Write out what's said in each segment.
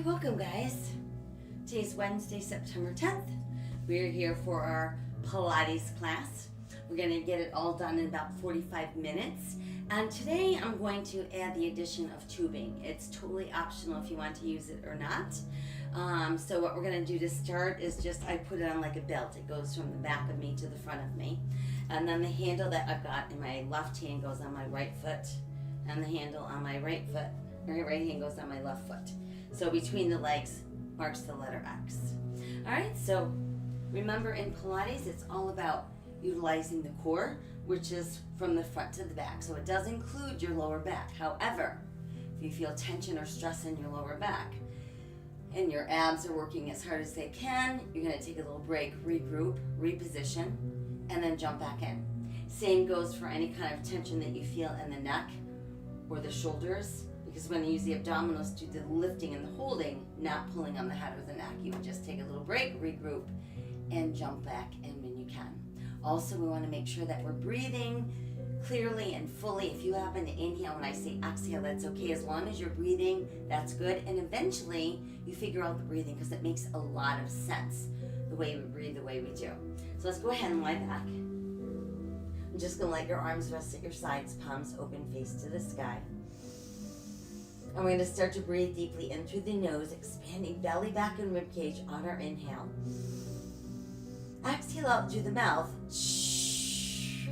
welcome guys. Today's Wednesday, September 10th. We're here for our Pilates class. We're going to get it all done in about 45 minutes. And today I'm going to add the addition of tubing. It's totally optional if you want to use it or not. So what we're going to do to start is I put it on like a belt. It goes from the back of me to the front of me. And then the handle that I've got in my left hand goes on my right foot. And the handle on my right hand goes on my left foot. So between the legs marks the letter X. All right, so remember in Pilates, it's all about utilizing the core, which is from the front to the back. So it does include your lower back. However, if you feel tension or stress in your lower back and your abs are working as hard as they can, you're gonna take a little break, regroup, reposition, and then jump back in. Same goes for any kind of tension that you feel in the neck or the shoulders, because when you use the abdominals, do the lifting and the holding, not pulling on the head or the neck. You would just take a little break, regroup, and jump back in when you can. Also, we want to make sure that we're breathing clearly and fully. If you happen to inhale when I say exhale, that's okay. As long as you're breathing, that's good. And eventually, you figure out the breathing because it makes a lot of sense, the way we breathe, the way we do. So let's go ahead and lie back. I'm just going to let your arms rest at your sides, palms open, face to the sky. And we're going to start to breathe deeply in through the nose, expanding belly, back, and rib cage on our inhale. Exhale out through the mouth.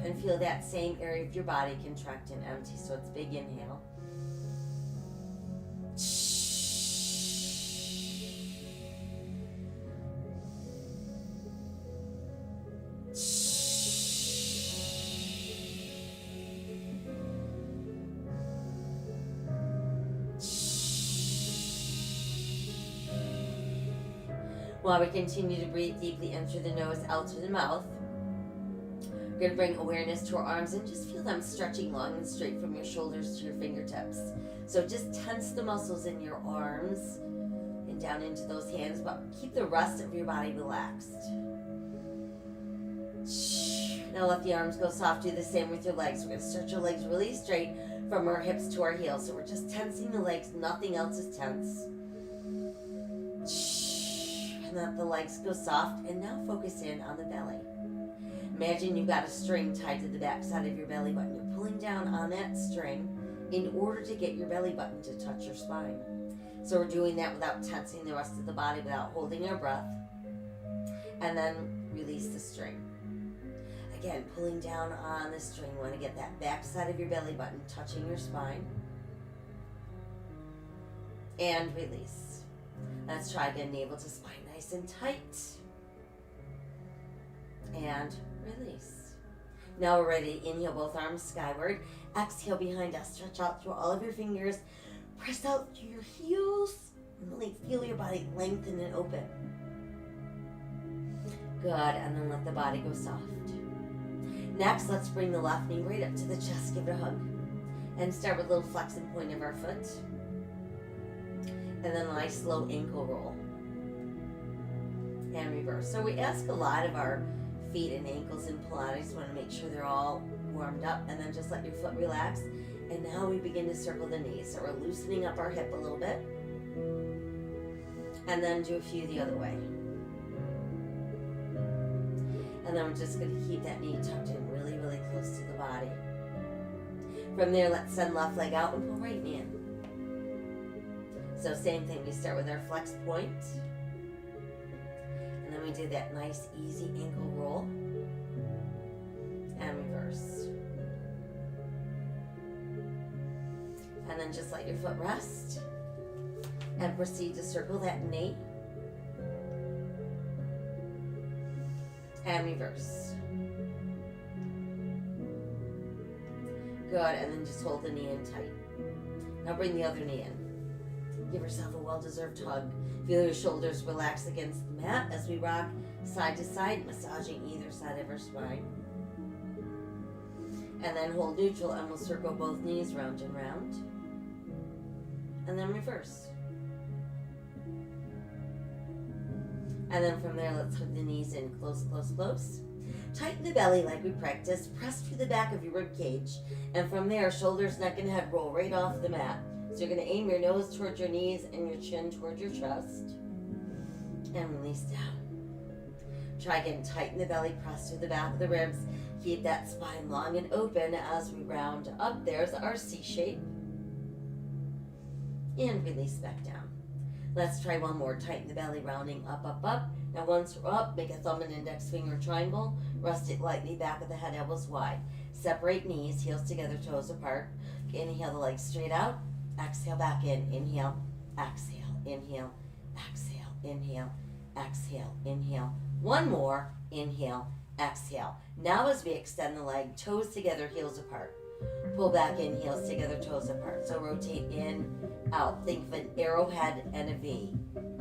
And feel that same area of your body contract and empty. So it's big inhale. While we continue to breathe deeply in through the nose, out through the mouth, we're going to bring awareness to our arms and just feel them stretching long and straight from your shoulders to your fingertips. So just tense the muscles in your arms and down into those hands, but keep the rest of your body relaxed. Now let the arms go soft. Do the same with your legs. We're going to stretch your legs really straight from our hips to our heels. So we're just tensing the legs. Nothing else is tense. Let the legs go soft, and now focus in on the belly. Imagine you've got a string tied to the back side of your belly button. You're pulling down on that string in order to get your belly button to touch your spine. So we're doing that without tensing the rest of the body, without holding our breath. And then release the string. Again, pulling down on the string. You want to get that back side of your belly button touching your spine. And release. Let's try again, navel to spine, nice and tight. And release. Now we're ready to inhale both arms skyward. Exhale behind us. Stretch out through all of your fingers. Press out through your heels. And really feel your body lengthen and open. Good, and then let the body go soft. Next, let's bring the left knee right up to the chest. Give it a hug. And start with a little flex and point of our foot. And then a nice slow ankle roll. And reverse. So we ask a lot of our feet and ankles in Pilates. We want to make sure they're all warmed up. And then just let your foot relax. And now we begin to circle the knees. So we're loosening up our hip a little bit. And then do a few the other way. And then we're just going to keep that knee tucked in really, really close to the body. From there, let's send left leg out and pull right knee in. So same thing, we start with our flex point. And then we do that nice, easy ankle roll. And reverse. And then just let your foot rest. And proceed to circle that knee. And reverse. Good, and then just hold the knee in tight. Now bring the other knee in. Give yourself a well-deserved hug. Feel your shoulders relax against the mat as we rock side to side, massaging either side of our spine. And then hold neutral and we'll circle both knees round and round. And then reverse. And then from there, let's hug the knees in close, close, close. Tighten the belly like we practiced. Press through the back of your rib cage. And from there, shoulders, neck, and head roll right off the mat. So you're going to aim your nose towards your knees and your chin towards your chest. And release down. Try again, tighten the belly, press through the back of the ribs. Keep that spine long and open as we round up. There's our C shape. And release back down. Let's try one more. Tighten the belly, rounding up, up, up. Now once we're up, make a thumb and index finger triangle. Rest it lightly, back of the head, elbows wide. Separate knees, heels together, toes apart. Inhale the legs straight out. Exhale back in. Inhale, exhale, inhale, exhale, inhale, exhale, inhale. One more. Inhale, exhale. Now as we extend the leg, toes together, heels apart. Pull back in, heels together, toes apart. So rotate in, out. Think of an arrowhead and a V.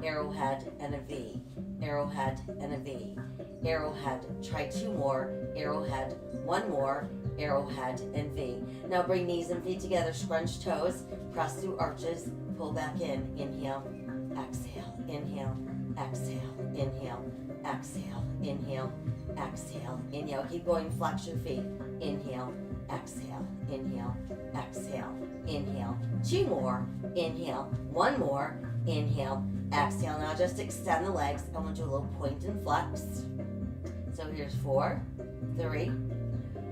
Arrowhead and a V. Arrowhead and a V. Arrowhead. Try two more. Arrowhead. One more. Arrowhead and V. Now bring knees and feet together. Scrunch toes. Press through arches. Pull back in. Inhale. Exhale. Inhale. Exhale. Inhale. Exhale. Inhale. Exhale. Inhale. Keep going. Flex your feet. Inhale. Exhale. Inhale. Exhale. Inhale. Two more. Inhale. One more. Inhale. Exhale. Now just extend the legs. I want you to do a little point and flex. So here's 4, 3,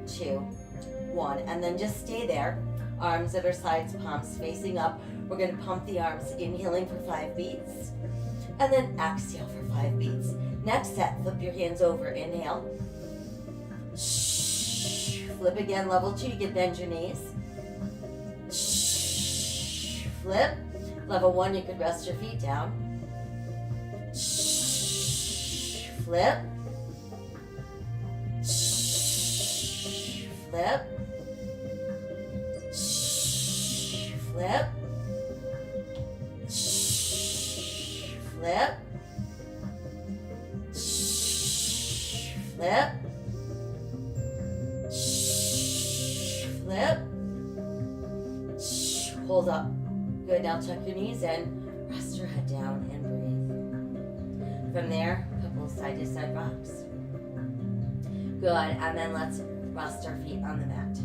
2, 1. And then just stay there. Arms at our sides, palms facing up. We're going to pump the arms, inhaling for 5 beats. And then exhale for 5 beats. Next set, flip your hands over. Inhale. Flip again, level 2. You can bend your knees. Flip. Level 1, you could rest your feet down. Flip. Flip. Flip. Flip. Flip. Flip. Hold up. Good. Now tuck your knees in. Rest your head down and breathe. From there, a couple of side to side rocks. Good. And then let's rest our feet on the mat.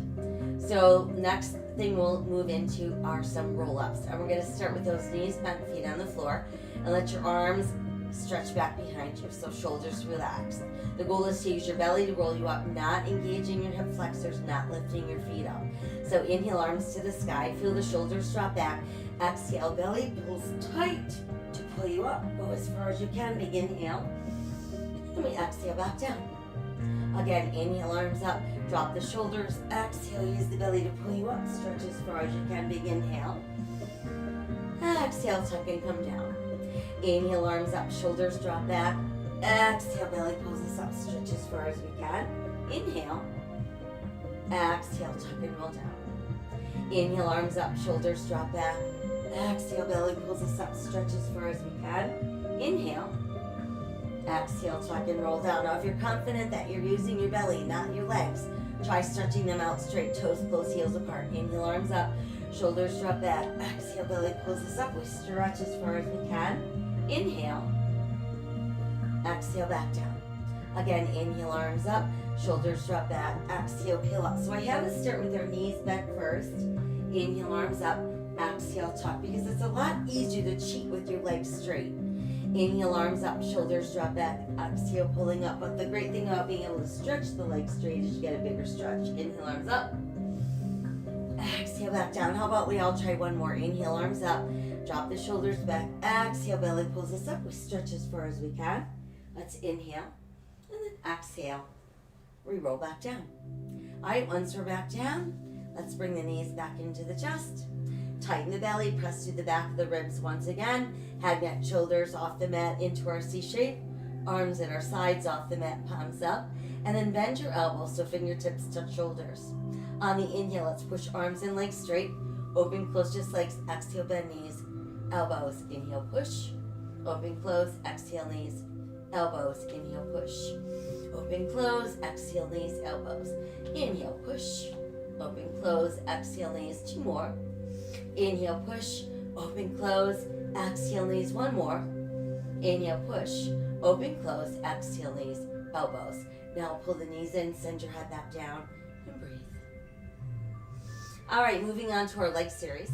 So next thing we'll move into are some roll-ups. And we're going to start with those knees bent, feet on the floor. And let your arms stretch back behind you, so shoulders relaxed. The goal is to use your belly to roll you up, not engaging your hip flexors, not lifting your feet up. So inhale, arms to the sky. Feel the shoulders drop back. Exhale, belly pulls tight to pull you up. Go as far as you can. Big inhale. And we exhale back down. Again, inhale, arms up. Drop the shoulders. Exhale, use the belly to pull you up. Stretch as far as you can. Big inhale. Exhale, tuck and come down. Inhale, arms up, shoulders drop back. Exhale, belly pulls us up. Stretch as far as we can. Inhale. Exhale, tuck and roll down. Inhale, arms up, shoulders drop back. Exhale, belly pulls us up. Stretch as far as we can. Inhale. Exhale, tuck and roll down. Now, if you're confident that you're using your belly, not your legs, try stretching them out straight. Toes close, heels apart. Inhale, arms up, shoulders drop back. Exhale, belly pulls us up. We stretch as far as we can. Inhale. Exhale, back down. Again, inhale, arms up, shoulders drop back. Exhale, peel up. So I have us start with our knees bent first. Inhale, arms up. Exhale, tuck, because it's a lot easier to cheat with your legs straight. Inhale, arms up, shoulders drop back. Exhale, pulling up. But the great thing about being able to stretch the legs straight is you get a bigger stretch. Inhale, arms up. Exhale, back down. How about we all try one more? Inhale, arms up. Drop the shoulders back. Exhale, belly pulls us up. We stretch as far as we can. Let's inhale. And then exhale. We roll back down. All right, once we're back down, let's bring the knees back into the chest. Tighten the belly, press through the back of the ribs once again. Head, neck, shoulders off the mat into our C shape. Arms at our sides off the mat, palms up. And then bend your elbows so fingertips touch shoulders. On the inhale, let's push arms and legs straight. Open, close, just legs. Exhale, bend knees, elbows. Inhale, push. Open, close, exhale, knees, elbows. Inhale, push. Open, close, exhale, knees, elbows. Inhale, push. Open, close, exhale, knees. 2 more. Inhale, push. Open, close, exhale, knees. 1 more. Inhale, push. Open, close, exhale, knees, elbows. Now pull the knees in, send your head back down, and breathe. All right, moving on to our leg series.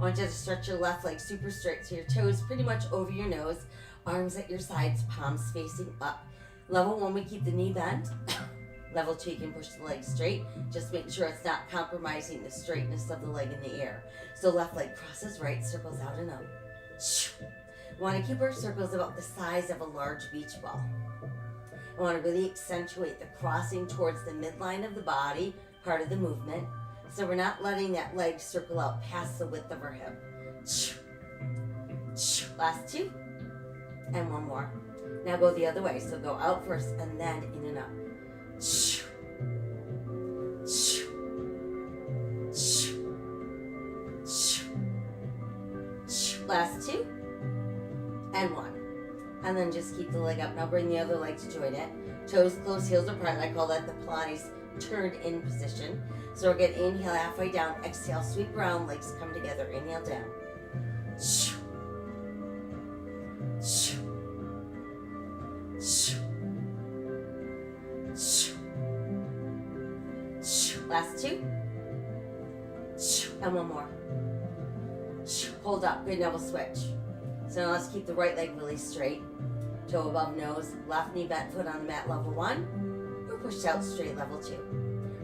I want you to stretch your left leg super straight so your toes pretty much over your nose, arms at your sides, palms facing up. Level 1, we keep the knee bent. Level 2, you can push the leg straight. Just make sure it's not compromising the straightness of the leg in the air. So left leg crosses right, circles out and up. We want to keep our circles about the size of a large beach ball. I want to really accentuate the crossing towards the midline of the body, part of the movement. So we're not letting that leg circle out past the width of our hip. Last 2. And 1 more. Now go the other way. So go out first and then in and up. Last 2. And 1. And then just keep the leg up. Now bring the other leg to join it. Toes close, heels apart. I call that the Pilates turned in position. So we're going to inhale halfway down, exhale, sweep around, legs come together, inhale down. Last 2. And 1 more. Hold up, good, now we'll switch. So now let's keep the right leg really straight. Toe above nose, left knee bent, foot on the mat, level 1. Or push out straight, level 2.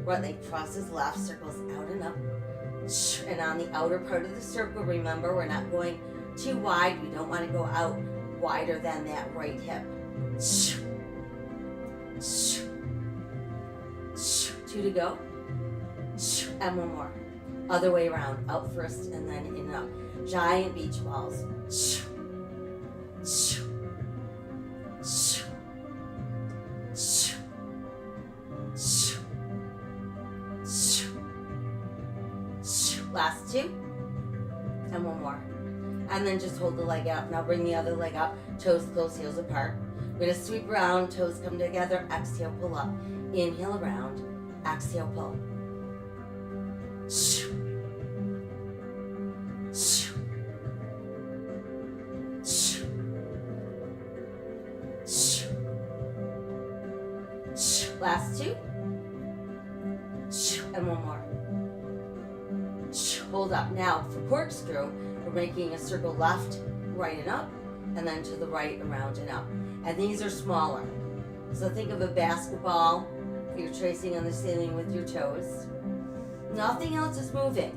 Right leg crosses left, circles out and up. And on the outer part of the circle, remember, we're not going too wide. We don't want to go out wider than that right hip. 2 to go. And 1 more. Other way around. Out first and then in and up. Giant beach balls. Last 2. And 1 more. And then just hold the leg up. Now bring the other leg up. Toes close, heels apart. We're going to sweep around. Toes come together. Exhale, pull up. Inhale around. Exhale, pull. Last 2. And 1 more. Hold up. Now for corkscrew, we're making a circle left, right and up, and then to the right, around and up. And these are smaller. So think of a basketball. You're tracing on the ceiling with your toes. Nothing else is moving.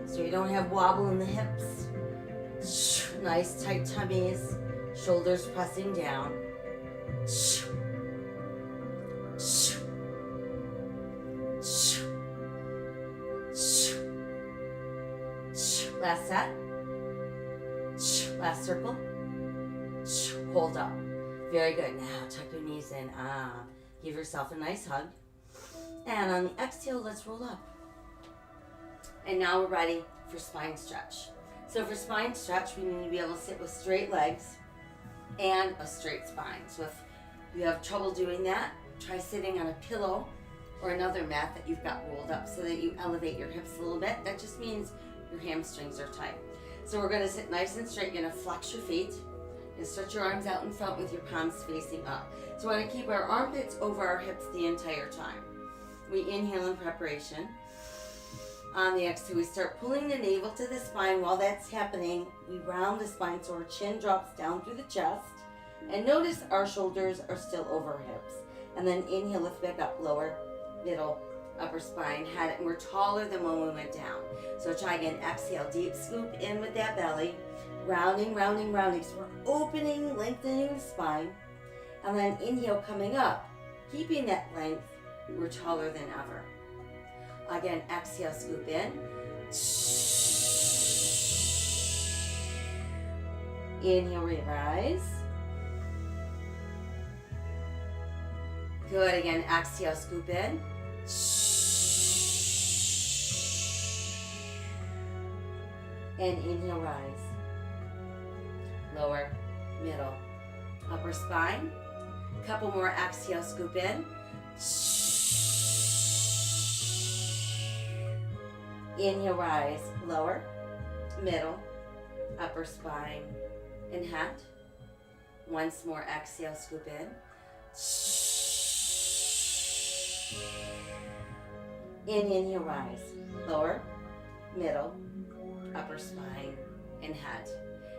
So you don't have wobble in the hips. Nice tight tummies. Shoulders pressing down. Last set. Last circle. Hold up. Very good. Now tuck your knees in. Give yourself a nice hug. And on the exhale, let's roll up. And now we're ready for spine stretch. So for spine stretch, we need to be able to sit with straight legs and a straight spine. So if you have trouble doing that, try sitting on a pillow or another mat that you've got rolled up so that you elevate your hips a little bit. That just means your hamstrings are tight. So we're going to sit nice and straight. You're going to flex your feet and stretch your arms out in front with your palms facing up. So we want to keep our armpits over our hips the entire time. We inhale in preparation. On the exhale, we start pulling the navel to the spine. While that's happening, we round the spine so our chin drops down through the chest. And notice our shoulders are still over our hips. And then inhale, lift back up, lower, middle, upper spine, head. And we're taller than when we went down. So try again, exhale, deep scoop in with that belly. Rounding, rounding, rounding. So we're opening, lengthening the spine. And then inhale, coming up, keeping that length. We're taller than ever. Again, exhale, scoop in. Inhale, rise. Good, again, exhale, scoop in. And inhale, rise. Lower, middle, upper spine. Couple more, exhale, scoop in. Inhale, rise, lower, middle, upper spine, and head. Once more, exhale, scoop in. Inhale, rise, lower, middle, upper spine and head.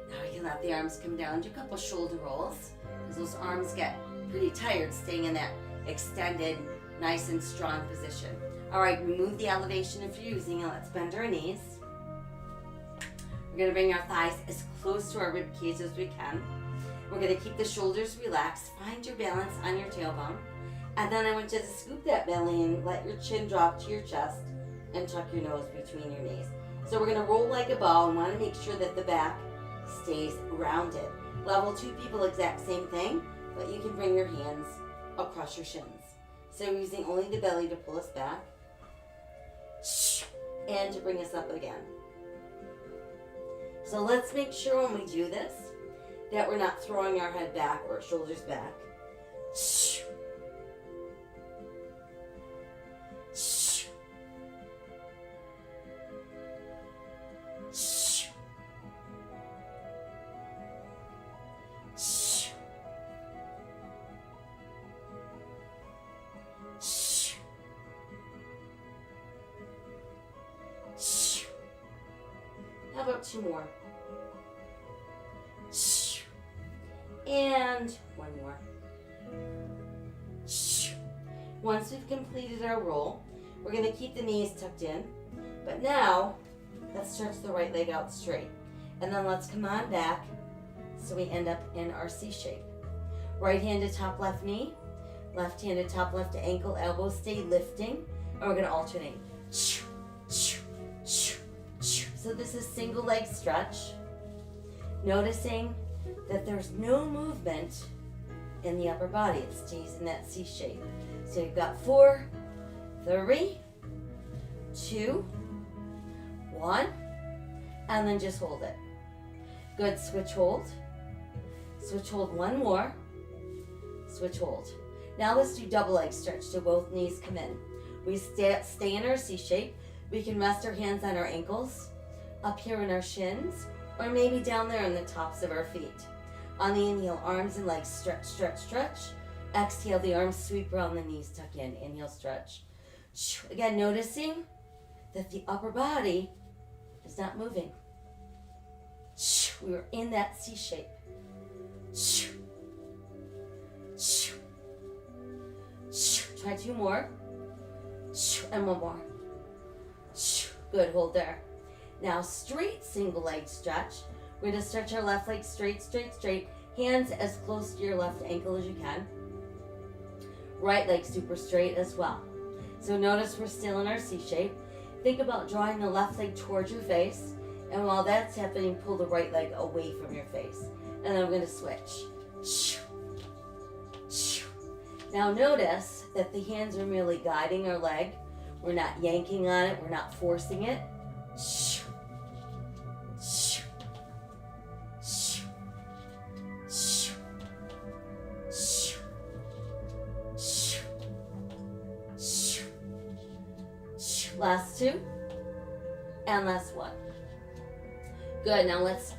Now we can let the arms come down, do a couple shoulder rolls, because those arms get pretty tired staying in that extended, nice and strong position. All right, remove the elevation if you're using it. Let's bend our knees. We're gonna bring our thighs as close to our rib cage as we can. We're gonna keep the shoulders relaxed. Find your balance on your tailbone. And then I want you to scoop that belly and let your chin drop to your chest and tuck your nose between your knees. So we're gonna roll like a ball and wanna make sure that the back stays rounded. Level 2 people, exact same thing, but you can bring your hands across your shins. So we're using only the belly to pull us back and to bring us up again. So let's make sure when we do this that we're not throwing our head back or our shoulders back. How about 2 more? And 1 more. Once we've completed our roll, we're going to keep the knees tucked in. But now, let's stretch the right leg out straight. And then let's come on back so we end up in our C shape. Right hand to top left knee. Left hand to top left ankle. Elbows stay lifting. And we're going to alternate. So this is single leg stretch. Noticing that there's no movement in the upper body. It stays in that C shape. So you've got 4, 3, 2, 1, and then just hold it. Good, switch hold. Switch hold 1 more. Switch hold. Now let's do double leg stretch so both knees come in. We stay in our C shape. We can rest our hands on our ankles, up here in our shins, or maybe down there on the tops of our feet. On the inhale, arms and legs stretch, stretch, stretch. Exhale, the arms sweep around the knees, tuck in. Inhale, stretch. Again, noticing that the upper body is not moving. We are in that C shape. Try 2 more. And 1 more. Good, hold there. Now, straight single leg stretch. We're going to stretch our left leg straight, straight, straight. Hands as close to your left ankle as you can. Right leg super straight as well. So notice we're still in our C shape. Think about drawing the left leg towards your face. And while that's happening, pull the right leg away from your face. And then we're going to switch. Now notice that the hands are merely guiding our leg. We're not yanking on it. We're not forcing it. Last 2. And last 1. Good, now let's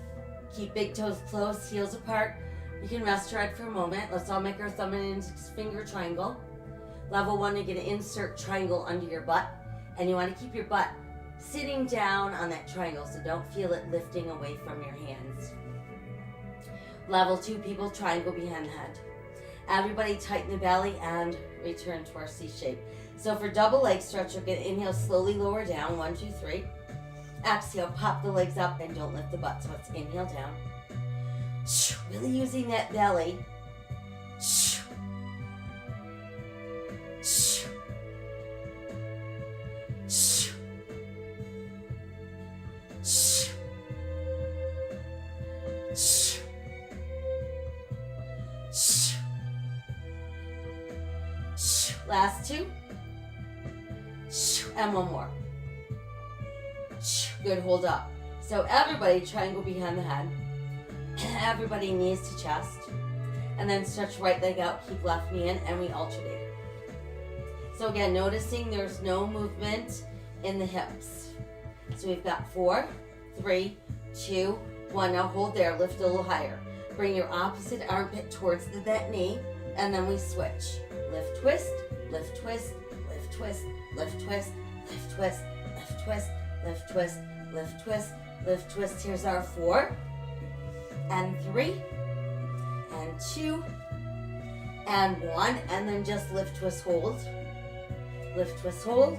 keep big toes close, heels apart. You can rest your head for a moment. Let's all make our thumb and index finger triangle. Level 1, you're going to insert triangle under your butt. And you want to keep your butt sitting down on that triangle, so don't feel it lifting away from your hands. Level 2, people, triangle behind the head. Everybody tighten the belly and return to our C shape. So for double leg stretch, you're going to inhale, slowly lower down, 1, 2, 3. Exhale, pop the legs up and don't lift the butt. So it's inhale down. Really using that belly. Last 2. And 1 more. Good, hold up. So everybody triangle behind the head. Everybody knees to chest. And then stretch right leg out, keep left knee in, and we alternate. So again, noticing there's no movement in the hips. So we've got 4, 3, 2, 1. Now hold there, lift a little higher. Bring your opposite armpit towards that knee, and then we switch. Lift, twist, lift, twist, lift, twist, lift, twist, lift, twist, lift, twist, lift, twist, lift, twist, Lift, twist, here's our 4, and 3, and 2, and 1, and then just lift, twist, hold. Lift, twist, hold.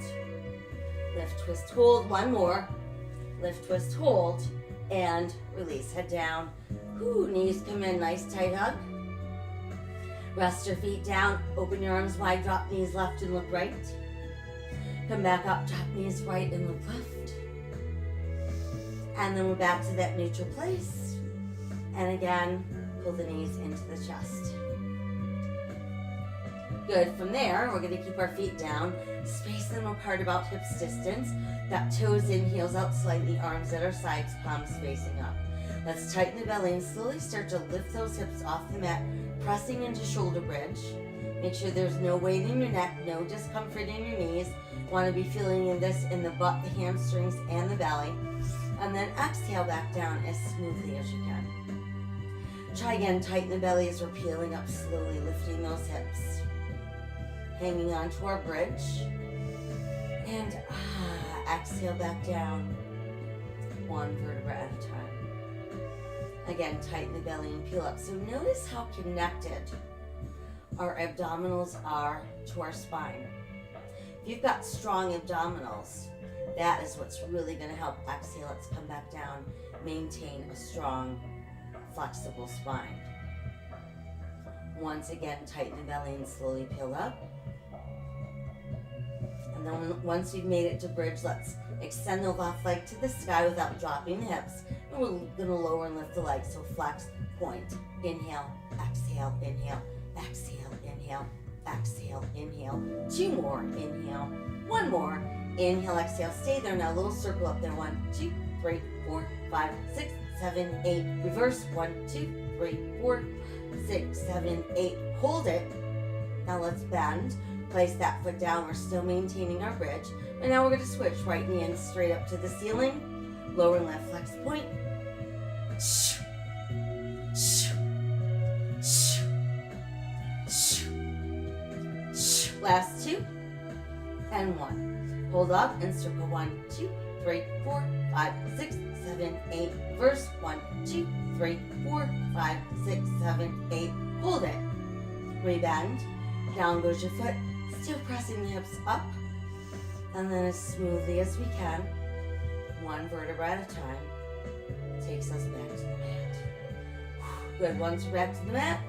Lift, twist, hold. One more. Lift, twist, hold, and release. Head down. Knees come in, nice tight hug. Rest your feet down. Open your arms wide. Drop knees left and look right. Come back up. Drop knees right and look left. And then we're back to that neutral place. And again, pull the knees into the chest. Good. From there, we're going to keep our feet down. Space them apart about hips distance. Got toes in, heels out slightly, arms at our sides, palms facing up. Let's tighten the belly and slowly start to lift those hips off the mat, pressing into shoulder bridge. Make sure there's no weight in your neck, no discomfort in your knees. Want to be feeling in this in the butt, the hamstrings, and the belly. And then exhale back down as smoothly as you can. Try again, tighten the belly as we're peeling up slowly, lifting those hips. Hanging on to our bridge. And exhale back down, one vertebra at a time. Again, tighten the belly and peel up. So notice how connected our abdominals are to our spine. If you've got strong abdominals, that is what's really going to help. Exhale, let's come back down, maintain a strong, flexible spine. Once again, tighten the belly and slowly peel up. And then once you've made it to bridge, let's extend the left leg to the sky without dropping the hips. And we're going to lower and lift the legs. So flex, point, inhale, exhale, inhale, exhale, inhale, exhale, inhale. 2 more, inhale. 1 more, inhale, exhale. Stay there now. Little circle up there. 1, 2, 3, 4, 5, 6, 7, 8. Reverse. 1, 2, 3, 4, 6, 7, 8. Hold it. Now let's bend. Place that foot down. We're still maintaining our bridge. And now we're going to switch. Right knee in straight up to the ceiling. Lower and left flex point. Last 2 and 1. Hold up and circle. 1, 2, 3, 4, 5, 6, 7, 8. Reverse. 1, 2, 3, 4, 5, 6, 7, 8. Hold it. Rebend. Down goes your foot. Still pressing the hips up. And then as smoothly as we can, 1 vertebra at a time, takes us back to the mat. Good. Once we're back to the mat,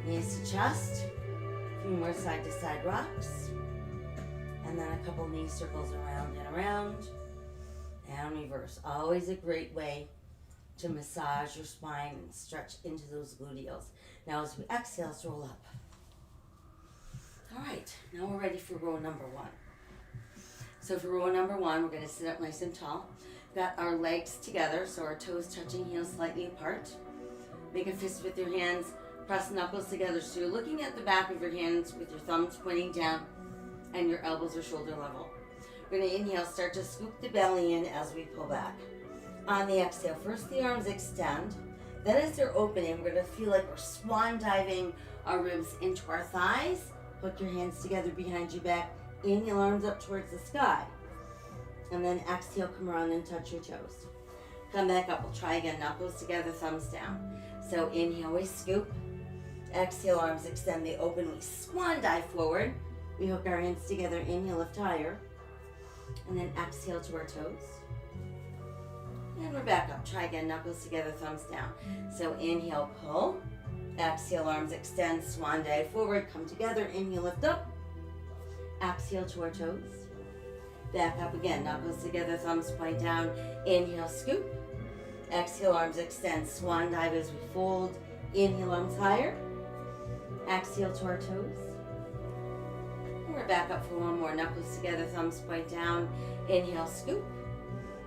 knees to chest. A few more side to side rocks. And then a couple knee circles around and around. And reverse. Always a great way to massage your spine and stretch into those gluteals. Now as we exhale, let's roll up. All right, now we're ready for row number 1. So for row number 1, we're going to sit up nice and tall. Got our legs together, so our toes touching, heels slightly apart. Make a fist with your hands, press knuckles together. So you're looking at the back of your hands with your thumbs pointing down and your elbows are shoulder level. We're going to inhale, start to scoop the belly in as we pull back. On the exhale, first the arms extend. Then as they're opening, we're going to feel like we're swan diving our ribs into our thighs. Hook your hands together behind your back. Inhale, arms up towards the sky. And then exhale, come around and touch your toes. Come back up. We'll try again. Knuckles together, thumbs down. So inhale, we scoop. Exhale, arms extend. They open. We swan dive forward. We hook our hands together. Inhale, lift higher. And then exhale to our toes. And we're back up. Try again. Knuckles together, thumbs down. So inhale, pull. Exhale, arms extend, swan dive forward, come together, inhale, lift up. Exhale to our toes. Back up again, knuckles together, thumbs point down. Inhale, scoop. Exhale, arms extend, swan dive as we fold. Inhale, arms higher. Exhale to our toes. And we're back up for 1 more, knuckles together, thumbs point down. Inhale, scoop.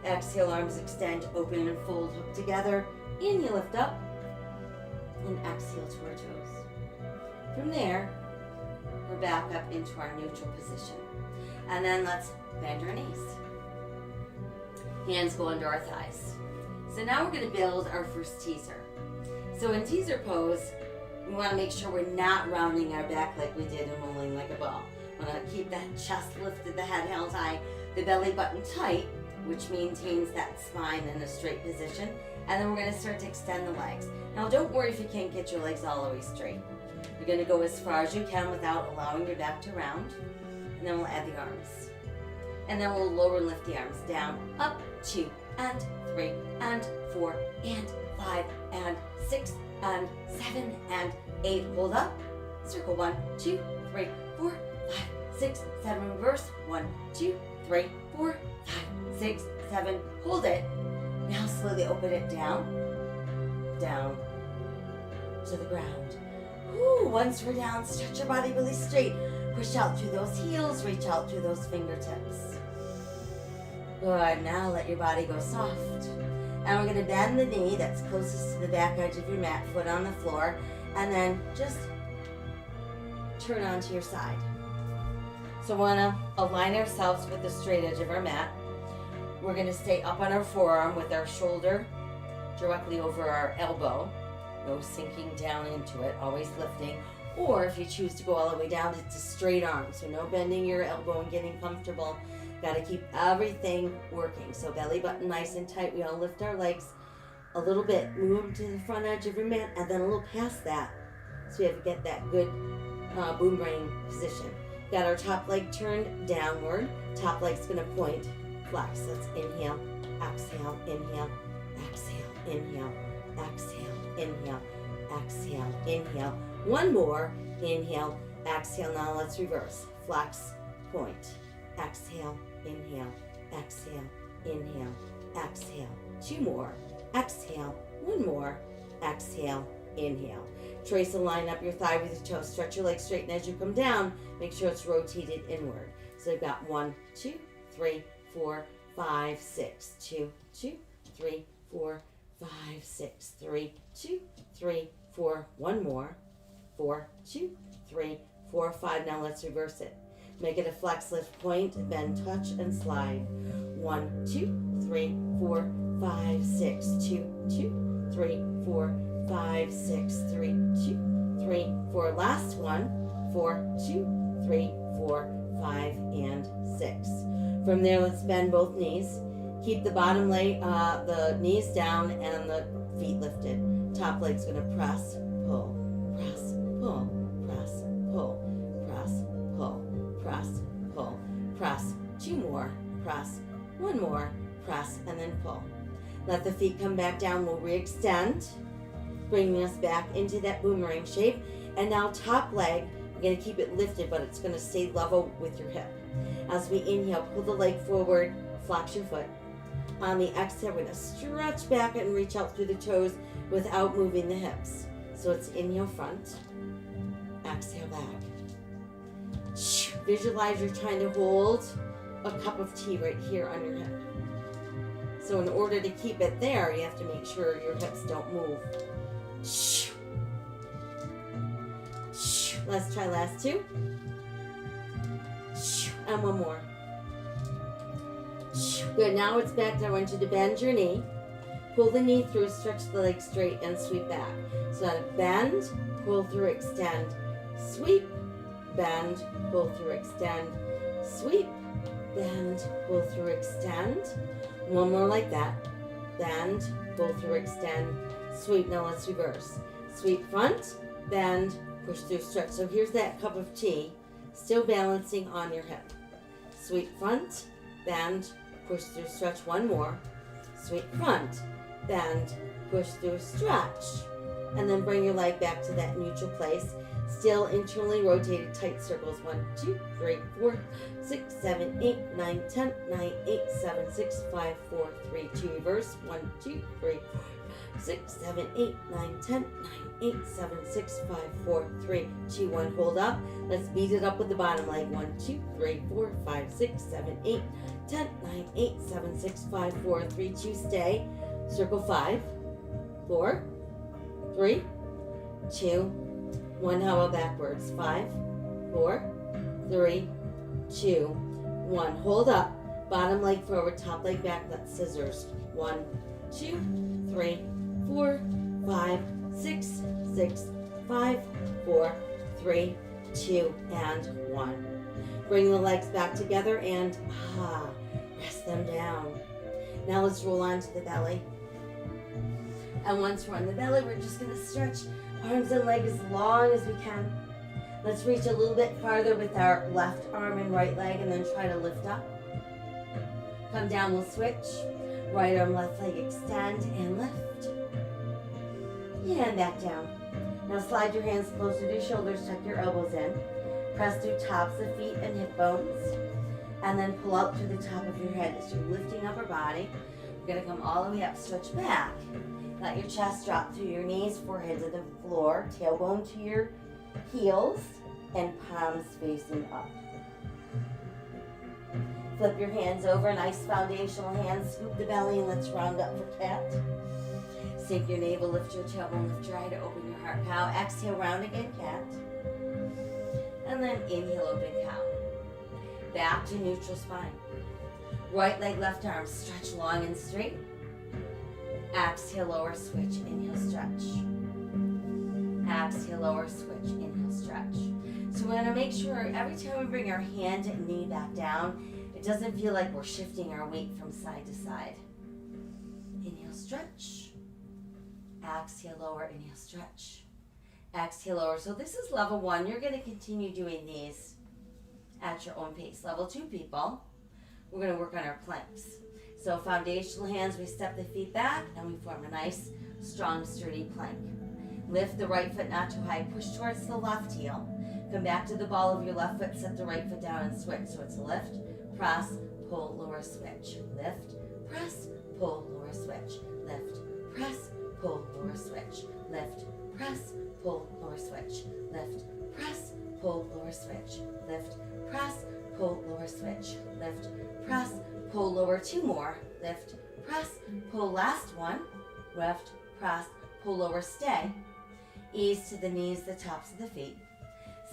Exhale, arms extend, open and fold, hook together. Inhale, lift up. And exhale to our toes. From there, we're back up into our neutral position. And then let's bend our knees. Hands go under our thighs. So now we're going to build our first teaser. So in teaser pose, we want to make sure we're not rounding our back like we did and rolling like a ball. We want to keep that chest lifted, the head held high, the belly button tight. which maintains that spine in a straight position. And then we're going to start to extend the legs. Now don't worry if you can't get your legs all the way straight. You're going to go as far as you can without allowing your back to round. And then we'll add the arms. And then we'll lower and lift the arms down, up, 2 and 3 and 4 and 5 and 6 and 7 and 8. Hold up. Circle 1, 2, 3, 4, 5, 6, 7. Reverse. 1, 2, 3, 4, 5, 6, 7. Hold it. Now slowly open it down, down to the ground. Ooh, once we're down, stretch your body really straight. Push out through those heels, reach out through those fingertips. Good, now let your body go soft. And we're gonna bend the knee that's closest to the back edge of your mat, foot on the floor, and then just turn onto your side. So we wanna align ourselves with the straight edge of our mat. We're going to stay up on our forearm with our shoulder directly over our elbow. No sinking down into it, always lifting. Or if you choose to go all the way down, it's a straight arm. So no bending your elbow and getting comfortable. Got to keep everything working. So belly button nice and tight. We all lift our legs a little bit. Move them to the front edge of your mat and then a little past that. So we have to get that good boomerang position. Got our top leg turned downward. Top leg's going to point. Flex. Let's inhale, exhale, inhale, exhale, inhale, exhale, inhale, exhale, inhale. One more. Inhale, exhale. Now let's reverse. Flex, point. Exhale, inhale, exhale, inhale, exhale. 2 more. Exhale. 1 more. Exhale, inhale. Trace a line up your thigh with your toes. Stretch your legs straight, and as you come down, make sure it's rotated inward. So we've got 1, 2, 3, 4, 5, 6, 2, 2, 3, 4, 5, 6, 3, 2, 3, 4, 1 more, 4, 2, 3, 4, 5. Now let's reverse it. Make it a flex lift point, bend, touch, and slide. 1, 2, 3, 4, 5, 6, 2, 2, 3, 4, 5, 6, 3, 2, 3, 4. Last one. 4, 2, 3, 4, 5, and 6. From there, let's bend both knees. Keep the bottom leg, the knees down and the feet lifted. Top leg's gonna press, pull, press, pull, press, pull, press, pull, press, pull, press. 2 more, press, 1 more, press, and then pull. Let the feet come back down. We'll re-extend, bringing us back into that boomerang shape. And now top leg, we're gonna keep it lifted, but it's gonna stay level with your hip. As we inhale, pull the leg forward, flex your foot. On the exhale, we're gonna stretch back and reach out through the toes without moving the hips. So it's inhale front, exhale back. Visualize you're trying to hold a cup of tea right here on your hip. So in order to keep it there, you have to make sure your hips don't move. Let's try last 2. And 1 more. Good, now it's back. I want you to bend your knee. Pull the knee through, stretch the leg straight, and sweep back. So bend, pull through, extend, sweep, bend, pull through, extend, sweep, bend, pull through, extend. 1 more like that. Bend, pull through, extend, sweep. Now let's reverse. Sweep front, bend, push through, stretch. So here's that cup of tea, still balancing on your hip. Sweep front, bend, push through, stretch. 1 more. Sweep front, bend, push through, stretch. And then bring your leg back to that neutral place. Still internally rotated tight circles. 1, 2, 3, 4, 6, 7, 8, 9, 10, 9, 8, 7, 6, 5, 4, 3, 2. Reverse. 1, 2, 3, 4, 6, 7, 8, 9, 10, 9, 8, 7, 6, 5, 4, 3, 2, 1. Hold up. Let's beat it up with the bottom leg. 1, 2, 3, 4, 5, 6, 7, 8, 10, 9, 8, 7, 6, 5, 4, 3, 2. Stay. Circle 5, 4, 3, 2, 1. How about backwards? 5, 4, 3, 2, 1. Hold up. Bottom leg forward, top leg back. That's scissors. 1, 2, 3, 4, 5, 6, 6, 5, 4, 3, 2, and 1. Bring the legs back together and rest them down. Now let's roll onto the belly. And once we're on the belly, we're just gonna stretch arms and legs as long as we can. Let's reach a little bit farther with our left arm and right leg and then try to lift up. Come down, we'll switch. Right arm, left leg, extend and lift. And back down. Now slide your hands closer to your shoulders, tuck your elbows in. Press through tops of feet and hip bones. And then pull up to the top of your head as you're lifting up our body. We're gonna come all the way up, stretch back. Let your chest drop through your knees, forehead to the floor, tailbone to your heels, and palms facing up. Flip your hands over, nice foundational hands, scoop the belly, and let's round up for cat. Sink your navel, lift your tailbone, lift your eye to open your heart. Cow, exhale, round again, cat. And then inhale, open cow. Back to neutral spine. Right leg, left arm, stretch long and straight. Exhale, lower, switch, inhale, stretch. Exhale, lower, switch, inhale, stretch. So we're gonna make sure every time we bring our hand and knee back down, it doesn't feel like we're shifting our weight from side to side. Inhale, stretch. Exhale, lower, inhale, stretch. Exhale, lower. So this is level 1. You're gonna continue doing these at your own pace. Level 2 people, we're gonna work on our planks. So foundational hands, we step the feet back and we form a nice, strong, sturdy plank. Lift the right foot not too high, push towards the left heel. Come back to the ball of your left foot, set the right foot down and switch. So it's a lift, press, pull, lower, switch. Lift, press, pull, lower, switch. Lift, press, pull, lower, switch. Lift, press, pull, lower, switch. Lift, press, pull, lower, switch. Lift, press, pull, lower, switch. Lift, press, pull, lower, 2 more. Lift, press, pull, last one. Lift, press, pull, lower, stay. Ease to the knees, the tops of the feet.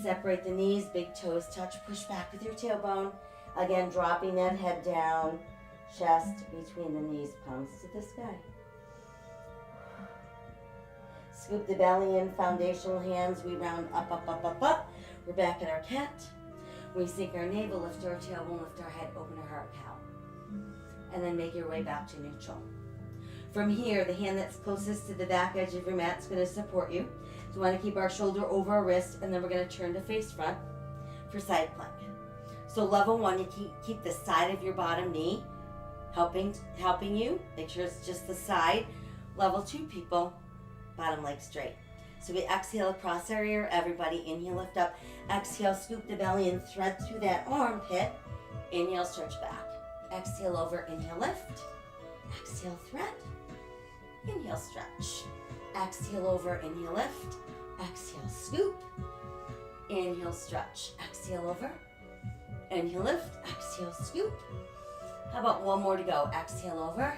Separate the knees, big toes touch, push back with your tailbone. Again, dropping that head down, chest between the knees, palms to the sky. Scoop the belly in, foundational hands, we round up, up, up, up, up. We're back in our cat. We sink our navel, lift our tailbone, lift our head, open our heart, cow. And then make your way back to neutral. From here, the hand that's closest to the back edge of your mat is going to support you. So we want to keep our shoulder over our wrist, and then we're going to turn to face front for side plank. So level 1, you keep the side of your bottom knee helping you. Make sure it's just the side. Level 2 people, bottom leg straight. So we exhale across our ear. Everybody inhale, lift up. Exhale, scoop the belly and thread through that armpit. Inhale, stretch back. Exhale over, inhale, lift. Exhale, thread. Inhale, stretch. Exhale over, inhale, lift. Exhale, scoop. Inhale, stretch. Exhale over. Inhale, lift. Exhale, scoop. How about one more to go? Exhale over.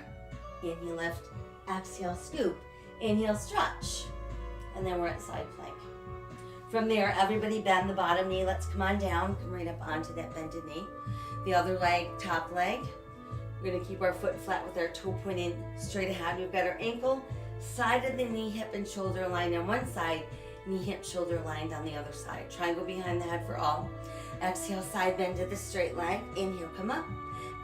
Inhale, lift. Exhale, scoop. Inhale, stretch. And then we're at side plank. From there, everybody bend the bottom knee. Let's come on down. Come right up onto that bended knee. The other leg, top leg. We're going to keep our foot flat with our toe pointing straight ahead. We've got our ankle, side of the knee, hip, and shoulder aligned on one side. Knee, hip, shoulder aligned on the other side. Triangle behind the head for all. Exhale, side bend to the straight leg. Inhale, come up.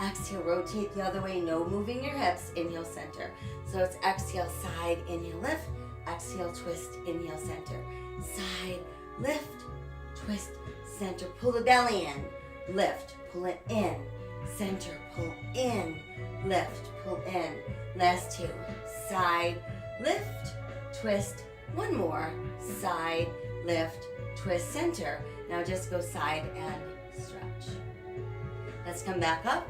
Exhale, rotate the other way. No moving your hips. Inhale, center. So it's exhale, side, inhale, lift. Exhale, twist, inhale, center. Side, lift, twist, center. Pull the belly in. Lift, pull it in. Center, pull in. Lift, pull in. Last 2. Side, lift, twist. One more. Side, lift, twist, center. Now just go side and stretch. Let's come back up.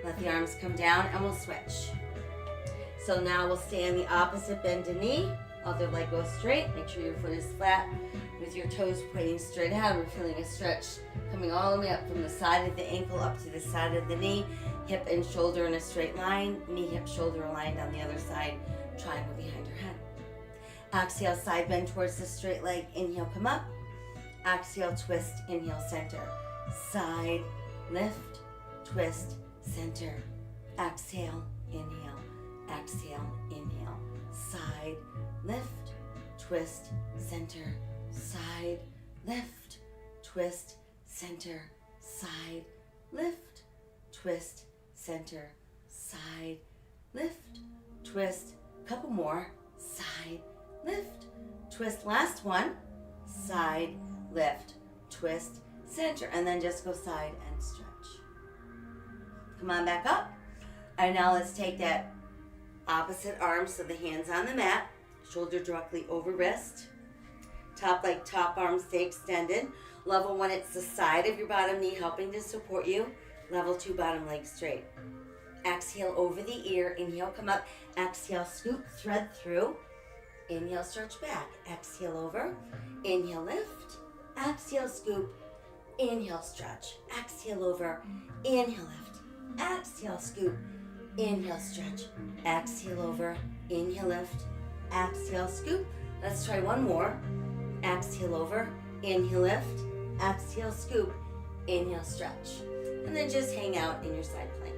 Let the arms come down and we'll switch. So now we'll stay on the opposite bended knee. Other leg goes straight. Make sure your foot is flat with your toes pointing straight ahead. We're feeling a stretch coming all the way up from the side of the ankle up to the side of the knee. Hip and shoulder in a straight line. Knee, hip, shoulder aligned on the other side. Triangle behind your head. Exhale, side bend towards the straight leg. Inhale, come up. Exhale, twist, inhale, center. Side, lift, twist, center. Exhale, inhale. Exhale, inhale. Side, lift, twist, center. Side, lift, twist, center. Side, lift, twist, center. Side, lift, twist, couple more, side, lift, twist, last one, side, lift, twist, center, and then just go side and stretch. Come on back up. And now let's take that opposite arm, so the hands on the mat, shoulder directly over wrist, top leg, top arm stay extended. Level 1, it's the side of your bottom knee helping to support you. Level 2, bottom leg straight. Exhale over the ear, inhale, come up. Exhale, scoop, thread through. Inhale, stretch back. Exhale over. Inhale, lift. Exhale, scoop. Inhale, stretch. Exhale over. Inhale, lift. Exhale, scoop. Inhale, stretch. Exhale over. Inhale, lift. Exhale, scoop. Let's try one more. Exhale over. Inhale, lift. Exhale, scoop. Inhale, stretch. And then just hang out in your side plank.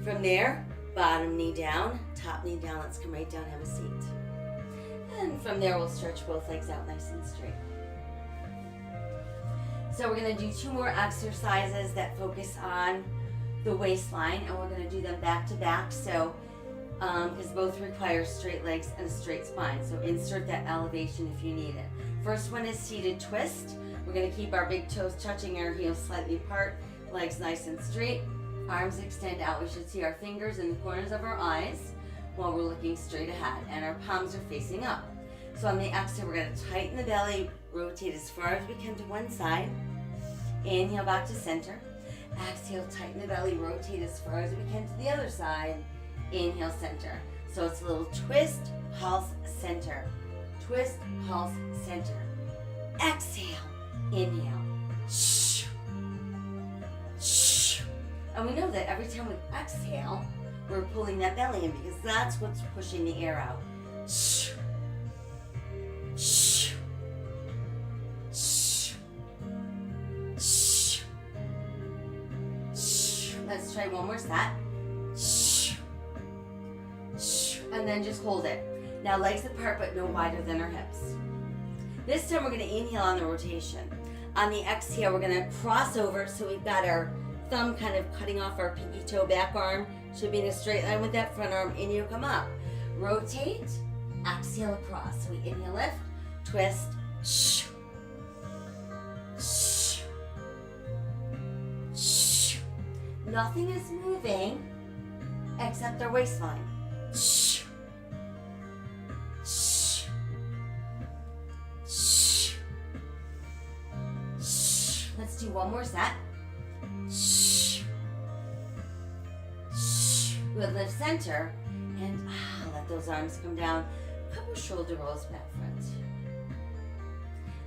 From there, bottom knee down, top knee down. Let's come right down, have a seat. And from there, we'll stretch both legs out nice and straight. So we're gonna do 2 more exercises that focus on the waistline, and we're gonna do them back to back. So, because both require straight legs and a straight spine. So insert that elevation if you need it. First one is seated twist. We're gonna keep our big toes touching our heels slightly apart, legs nice and straight. Arms extend out. We should see our fingers in the corners of our eyes while we're looking straight ahead, and our palms are facing up. So on the exhale, we're going to tighten the belly, rotate as far as we can to one side. Inhale back to center. Exhale, tighten the belly, rotate as far as we can to the other side. Inhale, center. So it's a little twist, pulse, center. Twist, pulse, center. Exhale, inhale. And we know that every time we exhale, we're pulling that belly in because that's what's pushing the air out. Let's try one more set. And then just hold it. Now legs apart but no wider than our hips. This time we're going to inhale on the rotation. On the exhale, we're going to cross over, so we've got our thumb kind of cutting off our pinky toe, back arm should be in a straight line with that front arm. Inhale, come up. Rotate, exhale across. So we inhale, lift, twist, Nothing is moving except our waistline. Let's do one more set. Good, lift center, and let those arms come down. Couple shoulder rolls back front.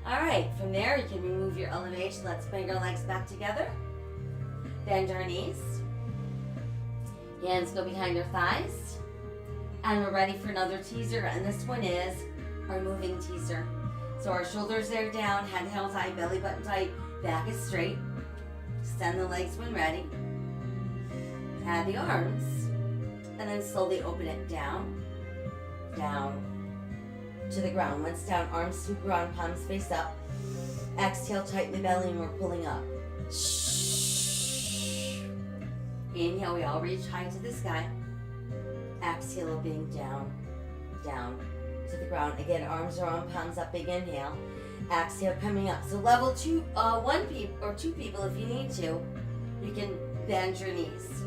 All right, from there you can remove your elevation. Let's bring our legs back together. Bend our knees. Hands go behind our thighs. And we're ready for another teaser, and this one is our moving teaser. So our shoulders are down, head held high, belly button tight, back is straight. Extend the legs when ready. Add the arms, and then slowly open it down, down to the ground. Once down, arms sweep around, palms face up. Exhale, tighten the belly, and we're pulling up. Inhale, we all reach high to the sky. Exhale, opening down, down to the ground. Again, arms are on, palms up, big inhale. Exhale, coming up. So level 2, 2 people if you need to, you can bend your knees.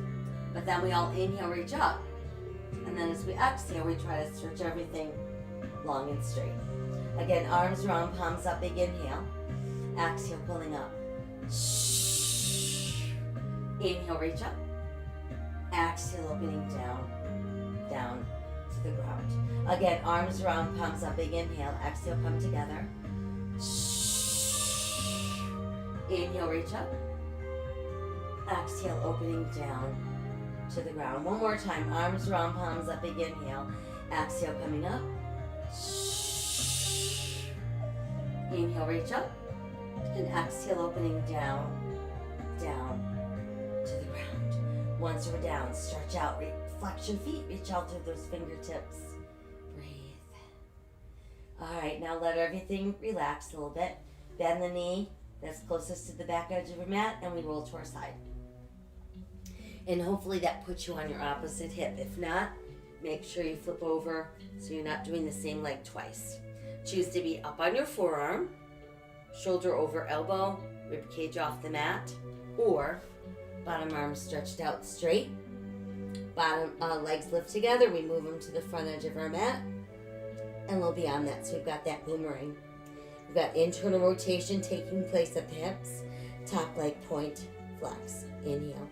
But then we all inhale, reach up. And then as we exhale, we try to stretch everything long and straight. Again, arms around, palms up, big inhale. Exhale, pulling up. Inhale, reach up. Exhale, opening down, down to the ground. Again, arms around, palms up, big inhale. Exhale, come together. Inhale, reach up. Exhale, opening down to the ground. One more time, arms around, palms up, big inhale. Exhale, coming up. Inhale, reach up. And exhale, opening down, down to the ground. Once we're down, stretch out, flex your feet, reach out through those fingertips. Breathe. All right, now let everything relax a little bit. Bend the knee that's closest to the back edge of your mat, and we roll to our side. And hopefully that puts you on your opposite hip. If not, make sure you flip over so you're not doing the same leg twice. Choose to be up on your forearm, shoulder over elbow, rib cage off the mat, or bottom arm stretched out straight. Bottom legs lift together. We move them to the front edge of our mat, and we'll be on that. So we've got that boomerang. We've got internal rotation taking place at the hips. Top leg point, flex. Inhale,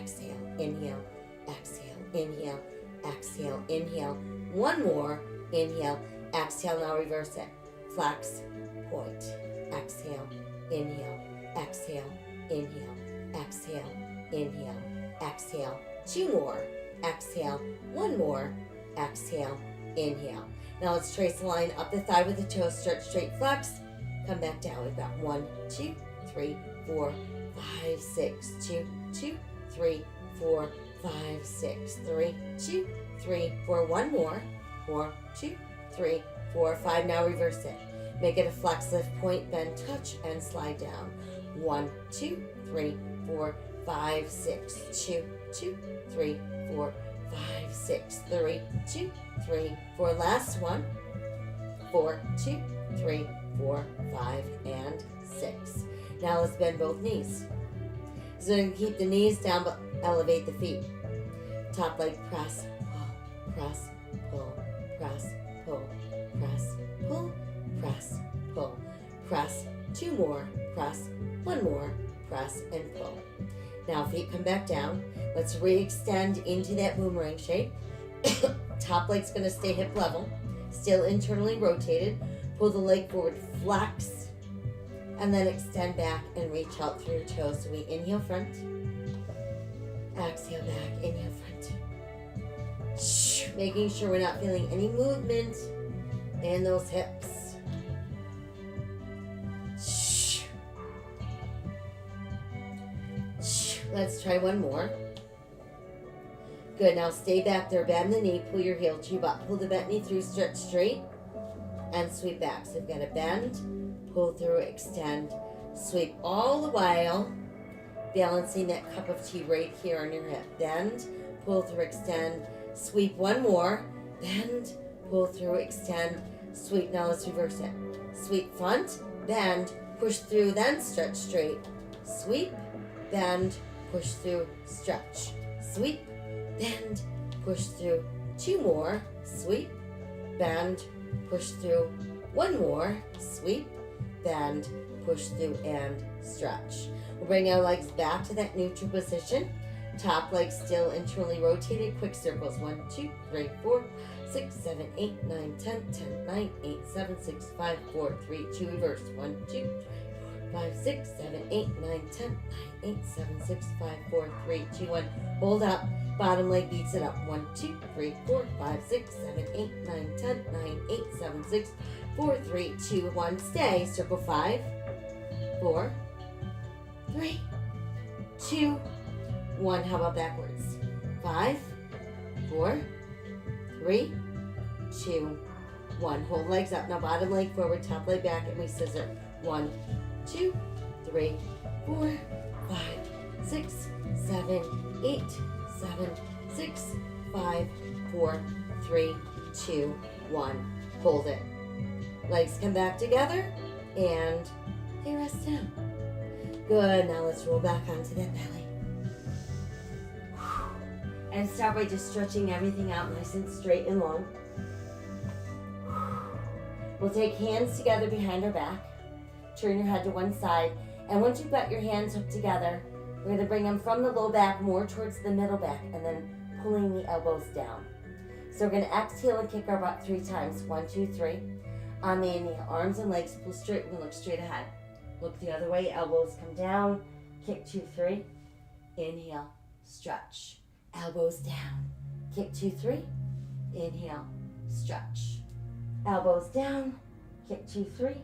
exhale, inhale, exhale, inhale, exhale, inhale. One more. Inhale, exhale. Now reverse it. Flex, point, exhale, inhale, exhale, inhale, exhale, inhale, exhale. Two more. Exhale. One more. Exhale. Inhale. Now let's trace the line up the thigh with the toes. Stretch straight, flex. Come back down. We've got 1, 2, 3, 4, 5, 6. 2, 2, 3, 4, 5, 6. 3, 2, 3, 4. One more. 4, 2, 3, 4, 5. Now reverse it. Make it a flex, lift, point, bend, touch, and slide down. 1, 2, 3, 4, 5, 6. 2, 2, 3, 4, 5, 6. 3, 2, 3, 4. Last one. 4, 2, 3, 4, 5, and 6. Now let's bend both knees. So we're going to keep the knees down but elevate the feet. Top leg press, pull, press, pull, press, pull, press, pull, press, pull, press. Two more, press, one more, press, and pull. Now feet come back down. Let's re-extend into that boomerang shape. Top leg's going to stay hip level, still internally rotated. Pull the leg forward, flex, and then extend back and reach out through your toes. So we inhale front, exhale back, inhale front. Making sure we're not feeling any movement in those hips. Let's try one more. Good, now stay back there, bend the knee, pull your heel to your butt. Pull the bent knee through, stretch straight, and sweep back. So we've got to bend, pull through, extend, sweep, all the while balancing that cup of tea right here on your hip. Bend, pull through, extend, sweep. One more. Bend, pull through, extend, sweep. Now let's reverse it. Sweep front, bend, push through, then stretch straight. Sweep, bend, push through, stretch. Sweep, bend, push through. Two more. Sweep, bend, push through. One more. Sweep, bend, push through, and stretch. We'll bring our legs back to that neutral position. Top leg still internally rotated. Quick circles. 1, 2, 3, 4, 6, 7, 8, 9, 10, 10, 9, 8, 7, 6, 5, 4, 3, 2. Reverse. 1, 2, 5, 6, 7, 8, 9, 10, 9, 8, 7, 6, 5, 4, 3, 2, 1. Hold up. Bottom leg beats it up. 1, 2, 3, 4, 5, 6, 7, 8, 9, 10, 9, 8, 7, 6, 4, 3, 2, 1. Stay. Circle 5, 4, 3, 2, 1. How about backwards? 5, 4, 3, 2, 1. Hold legs up. Now bottom leg forward, top leg back, and we scissor. 1, 2, 3, 4, 5, 6, 7, 8, 7, 6, 5, 4, 3, 2, 1. Hold it. Legs come back together and they rest down. Good. Now let's roll back onto that belly. And start by just stretching everything out nice and straight and long. We'll take hands together behind our back. Turn your head to one side. And once you've got your hands hooked together, we're going to bring them from the low back more towards the middle back and then pulling the elbows down. So we're going to exhale and kick our butt 3 times. 1, 2, 3. On the inhale, arms and legs pull straight. We're going to look straight ahead. Look the other way. Elbows come down. Kick 2, 3. Inhale. Stretch. Elbows down. Kick 2, 3. Inhale. Stretch. Elbows down. Kick 2, 3.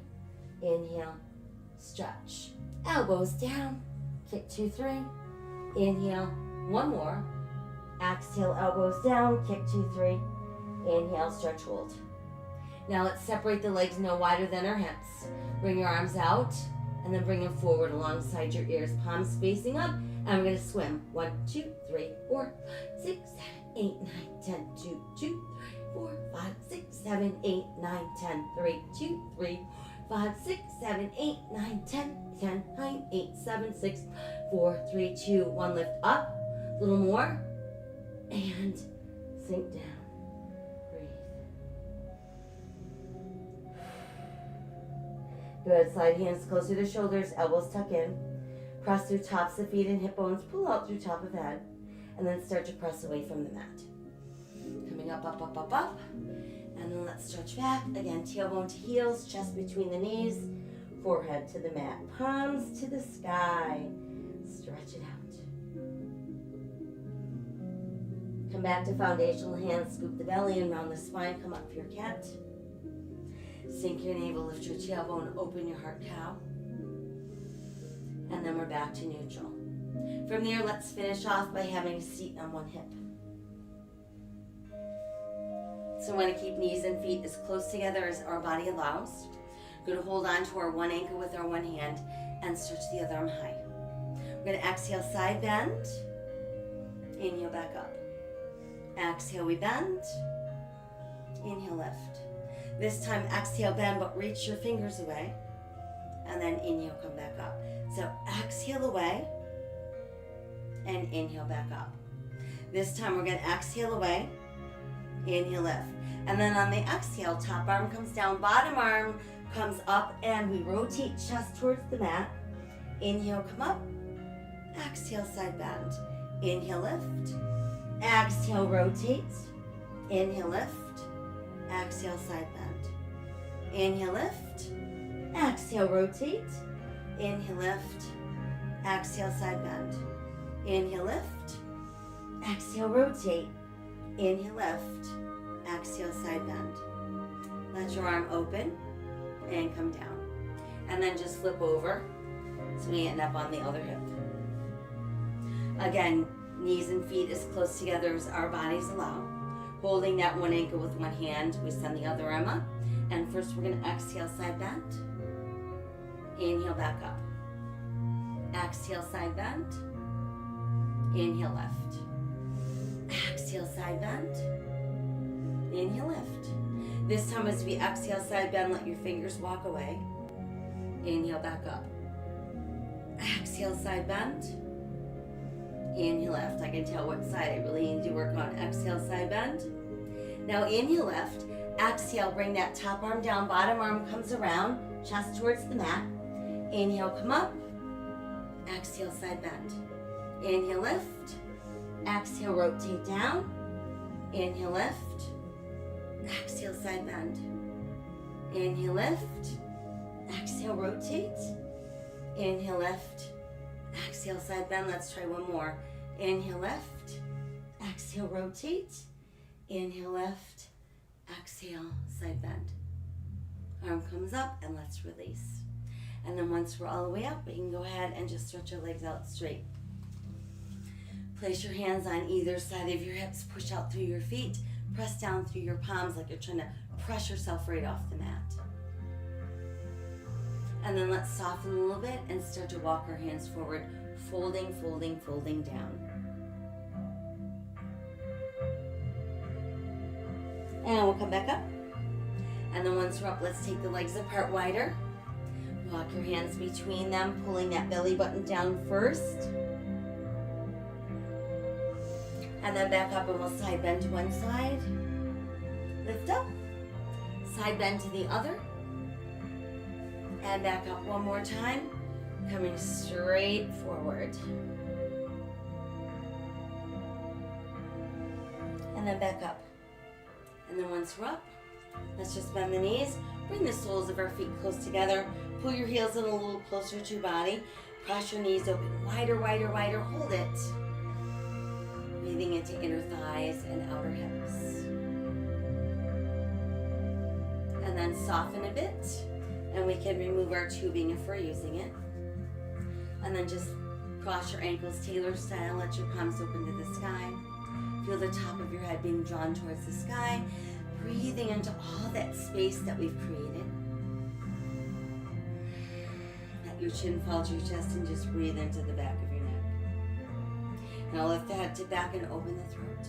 Inhale. Stretch. Elbows down. Kick 2, 3. Inhale. One more. Exhale. Elbows down. Kick 2, 3. Inhale. Stretch. Hold. Now let's separate the legs no wider than our hips. Bring your arms out and then bring them forward alongside your ears. Palms facing up And we're going to swim. 1, 2, 3, 4, 6, 7, 8, 9, 10, 2, 2, 3, 4, 5, 6, 7, 8, 9, 10, 3, 2, 3, 5, 6, 7, 8, 9, 10, 10, 9, 8, 7, 6, 4, 3, 2, 1. Lift up. A little more. And sink down. Breathe. Good. Slide hands closer to shoulders, elbows tuck in. Press through tops of feet and hip bones. Pull out through top of head. And then start to press away from the mat. Coming up, up, up, up, up. And then let's stretch back. Again, tailbone to heels, chest between the knees, forehead to the mat, palms to the sky. Stretch it out. Come back to foundational hands, scoop the belly and round the spine. Come up for your cat. Sink your navel, lift your tailbone, open your heart cow. And then we're back to neutral. From there, let's finish off by having a seat on one hip. So we want to keep knees and feet as close together as our body allows. We're going to hold on to our one ankle with our one hand and stretch the other arm high. We're going to exhale, side bend. Inhale, back up. Exhale, we bend. Inhale, lift. This time, exhale, bend, but reach your fingers away. And then inhale, come back up. So exhale away and inhale back up. This time we're going to exhale away, inhale, lift. And then on the exhale, top arm comes down, bottom arm comes up, and we rotate chest towards the mat. Inhale, come up. Exhale, side bend. Inhale, lift. Exhale, rotate. Inhale, lift. Exhale, side bend. Inhale, lift. Exhale, rotate. Inhale, lift. Exhale, side bend. Inhale, lift. Exhale, rotate. Inhale, lift. Exhale, side bend. Let your arm open and come down. And then just flip over so we end up on the other hip. Again, knees and feet as close together as our bodies allow. Holding that one ankle with one hand, we send the other arm up. And first we're going to exhale, side bend. Inhale, back up. Exhale, side bend. Inhale, lift. Exhale, side bend. Inhale, lift. This time as we exhale, side bend, let your fingers walk away. Inhale, back up. Exhale, side bend. Inhale, lift. I can tell what side I really need to work on. Exhale, side bend. Now inhale, lift. Exhale, bring that top arm down, bottom arm comes around, chest towards the mat. Inhale, come up. Exhale, side bend. Inhale, lift. Exhale, rotate down. Inhale, lift. Exhale, side bend. Inhale, lift. Exhale, rotate. Inhale, lift. Exhale, side bend. Let's try one more. Inhale, lift. Exhale, rotate. Inhale, lift. Exhale, side bend. Arm comes up and let's release. And then once we're all the way up, we can go ahead and just stretch your legs out straight. Place your hands on either side of your hips. Push out through your feet. Press down through your palms like you're trying to press yourself right off the mat. And then let's soften a little bit and start to walk our hands forward, folding, folding, folding down. And we'll come back up. And then once we're up, let's take the legs apart wider. Walk your hands between them, pulling that belly button down first. And then back up and we'll side bend to one side. Lift up. Side bend to the other. And back up one more time. Coming straight forward. And then back up. And then once we're up, let's just bend the knees. Bring the soles of our feet close together. Pull your heels in a little closer to your body. Press your knees open. Wider, wider, wider. Hold it. Breathing into inner thighs and outer hips. And then soften a bit. And we can remove our tubing if we're using it. And then just cross your ankles tailor style. Let your palms open to the sky. Feel the top of your head being drawn towards the sky. Breathing into all that space that we've created. Let your chin fall to your chest and just breathe into the back of your neck. Now lift the head to back and open the throat.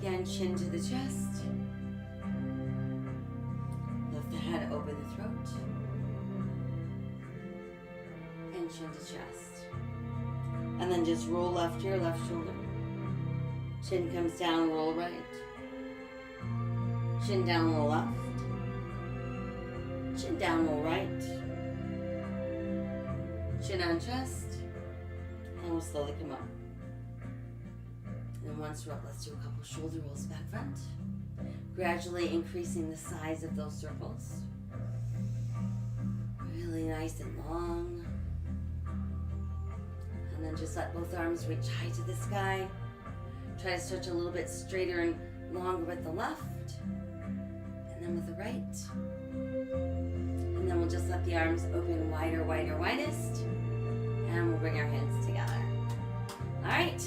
Again, chin to the chest. Lift the head, open the throat. And chin to chest. And then just roll left to your left shoulder. Chin comes down, roll right. Chin down, roll left. Chin down, roll right. Chin on chest. And we'll slowly come up. And once we're up, let's do a couple shoulder rolls back front. Gradually increasing the size of those circles. Really nice and long. And then just let both arms reach high to the sky. Try to stretch a little bit straighter and longer with the left. And then with the right. And then we'll just let the arms open wider, wider, widest. And we'll bring our hands together. All right,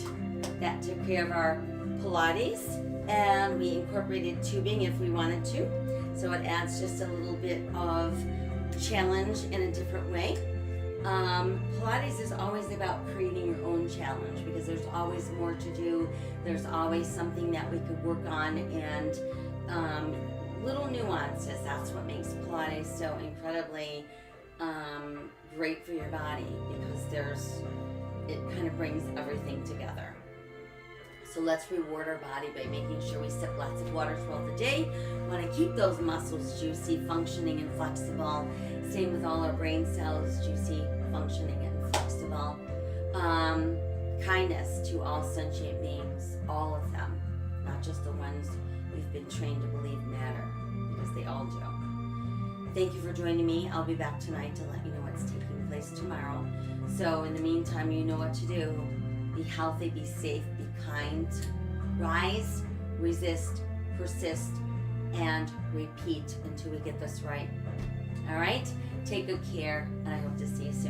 that took care of our Pilates. And we incorporated tubing if we wanted to. So it adds just a little bit of challenge in a different way. Pilates is always about creating your own challenge because there's always more to do. There's always something that we could work on and little nuances. That's what makes Pilates so incredibly great for your body because it kind of brings everything together. So let's reward our body by making sure we sip lots of water throughout the day. We want to keep those muscles juicy, functioning, and flexible. Same with all our brain cells, juicy, functioning, and flexible. Kindness to all sentient beings, all of them, not just the ones we've been trained to believe matter, because they all do. Thank you for joining me. I'll be back tonight to let you know what's taking place tomorrow. So in the meantime, you know what to do. Be healthy, be safe, be kind. Rise, resist, persist, and repeat until we get this right. All right? Take good care, and I hope to see you soon.